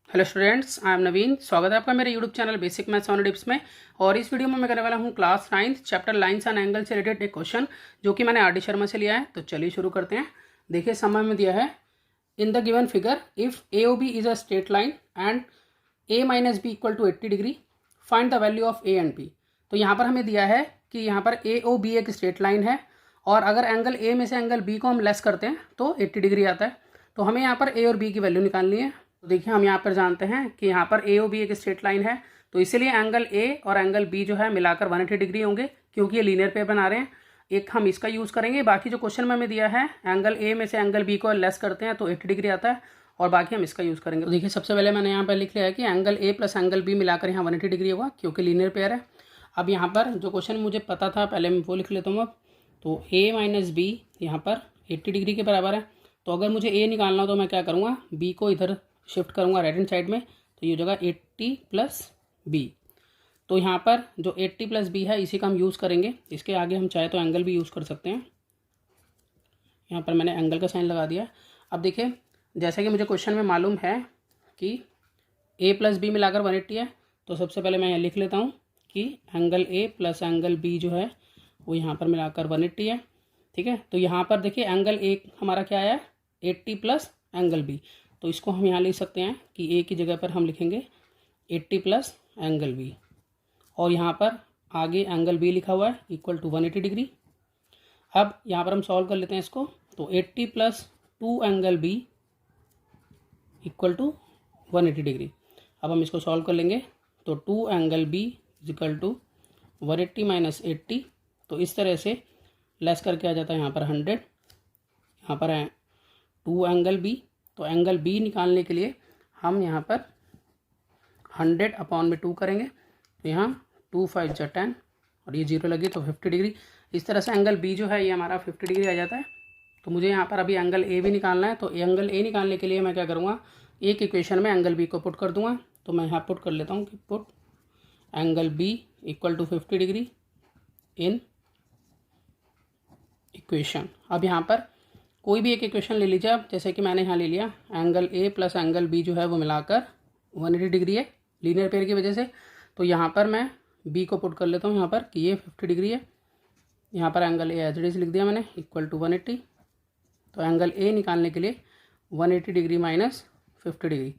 Hello students, I am नवीन। स्वागत है आपका मेरे YouTube channel basic maths on tips में। और इस वीडियो में मैं करने वाला हूं class 9 chapter lines and angle से रिलेटेड एक क्वेश्चन जो कि मैंने आर डी शर्मा से लिया है। तो चलिए शुरू करते हैं। देखिए समय में दिया है, in the given figure if A O B is a straight line and A minus B equal to 80 degree, find the value of A and B. तो यहाँ पर हमें दिया है कि यहाँ पर ए ओ बी एक स्ट्रेट लाइन है और अगर एंगल ए में से एंगल बी को हम लेस करते हैं तो 80 डिग्री आता है। तो हमें यहाँ पर ए और बी की वैल्यू निकालनी है। तो देखिए हम यहाँ पर जानते हैं कि यहाँ पर ए ओ बी एक स्ट्रेट लाइन है, तो इसीलिए एंगल ए और एंगल बी जो है मिलाकर 180 डिग्री होंगे, क्योंकि ये लीनियर पेयर बना रहे हैं। एक हम इसका यूज़ करेंगे। बाकी जो क्वेश्चन में हमें दिया है एंगल ए में से एंगल बी को लेस करते हैं तो 80 डिग्री आता है, और बाकी हम इसका यूज़ करेंगे। तो देखिए सबसे पहले मैंने यहाँ पर लिख लिया है कि angle A plus angle B मिलाकर यहाँ 180 डिग्री होगा, क्योंकि लीनियर पेयर है। अब यहाँ पर जो क्वेश्चन मुझे पता था पहले मैं वो लिख लेता हूँ। अब तो ए माइनस बी यहाँ पर 80 डिग्री के बराबर है। तो अगर मुझे ए निकालना हो तो मैं क्या करूँगा, बी को इधर शिफ्ट करूँगा राइट हैंड साइड में, तो ये हो जाएगा 80 प्लस बी। तो यहाँ पर जो 80 प्लस बी है इसी का हम यूज़ करेंगे। इसके आगे हम चाहे तो एंगल भी यूज़ कर सकते हैं। यहाँ पर मैंने एंगल का साइन लगा दिया। अब देखिए जैसा कि मुझे क्वेश्चन में मालूम है कि ए प्लस बी मिलाकर 180 है, तो सबसे पहले मैं यहाँ लिख लेता हूँ कि angle A plus angle B जो है वो यहाँ पर मिलाकर 180 है। ठीक है, तो यहाँ पर देखिए एंगल ए हमारा क्या आया, 80 प्लस एंगल बी। तो इसको हम यहाँ लिख सकते हैं कि ए की जगह पर हम लिखेंगे 80 प्लस एंगल बी, और यहाँ पर आगे एंगल बी लिखा हुआ है इक्वल टू 180 डिग्री। अब यहाँ पर हम सॉल्व कर लेते हैं इसको। तो 80 plus 2 angle B equal to 180 degree. अब हम इसको सॉल्व कर लेंगे। तो 2 angle B equal to 180 minus 80, तो इस तरह से लेस करके आ जाता है यहाँ पर 100। यहाँ पर है 2 एंगल बी, तो एंगल बी निकालने के लिए हम यहाँ पर 100 अपॉन में 2 करेंगे। तो यहाँ 2 5 जा 10 और ये 0 लगी तो 50 डिग्री। इस तरह से एंगल बी जो है ये हमारा 50 डिग्री आ जाता है। तो मुझे यहाँ पर अभी एंगल ए भी निकालना है। तो एंगल ए निकालने के लिए मैं क्या करूँगा, एक इक्वेशन में एंगल बी को पुट कर दूँगा। तो मैं यहाँ पुट कर लेता हूँ कि put angle B equal to 50 degree in equation. अब यहाँ पर कोई भी एक इक्वेशन ले लीजिए आप, जैसे कि मैंने यहाँ ले लिया angle A plus angle B जो है वो मिलाकर 180 डिग्री है लीनियर पेयर की वजह से। तो यहाँ पर मैं बी को पुट कर लेता हूँ यहाँ पर कि ये 50 डिग्री है। यहाँ पर angle A as it is लिख दिया मैंने इक्वल टू 180। तो एंगल ए निकालने के लिए 180 डिग्री माइनस 50 डिग्री।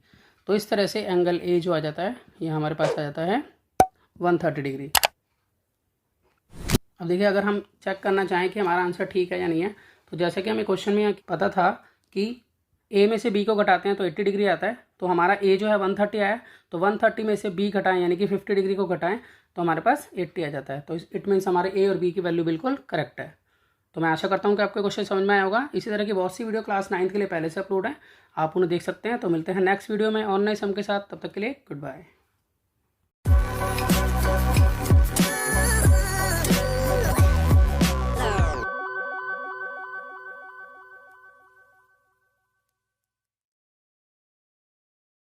तो इस तरह से एंगल ए जो आ जाता है ये हमारे पास आ जाता है 130 डिग्री। अब देखिए अगर हम चेक करना चाहें कि हमारा आंसर ठीक है या नहीं है, तो जैसे कि हमें क्वेश्चन में पता था कि ए में से बी को घटाते हैं तो 80 डिग्री आता है। तो हमारा ए जो है 130 आया, तो 130 में से बी घटाएं यानी कि 50 डिग्री को घटाएं तो हमारे पास 80 आ जाता है। तो इट मीन्स हमारे ए और बी की वैल्यू बिल्कुल करेक्ट है। तो मैं आशा करता हूँ कि आपको क्वेश्चन समझ में आया होगा। इसी तरह की बहुत सी वीडियो क्लास 9 के लिए पहले से अपलोड है, आप उन्हें देख सकते हैं। तो मिलते हैं नेक्स्ट वीडियो में और नए सम के साथ। तब तक के लिए गुड बाय।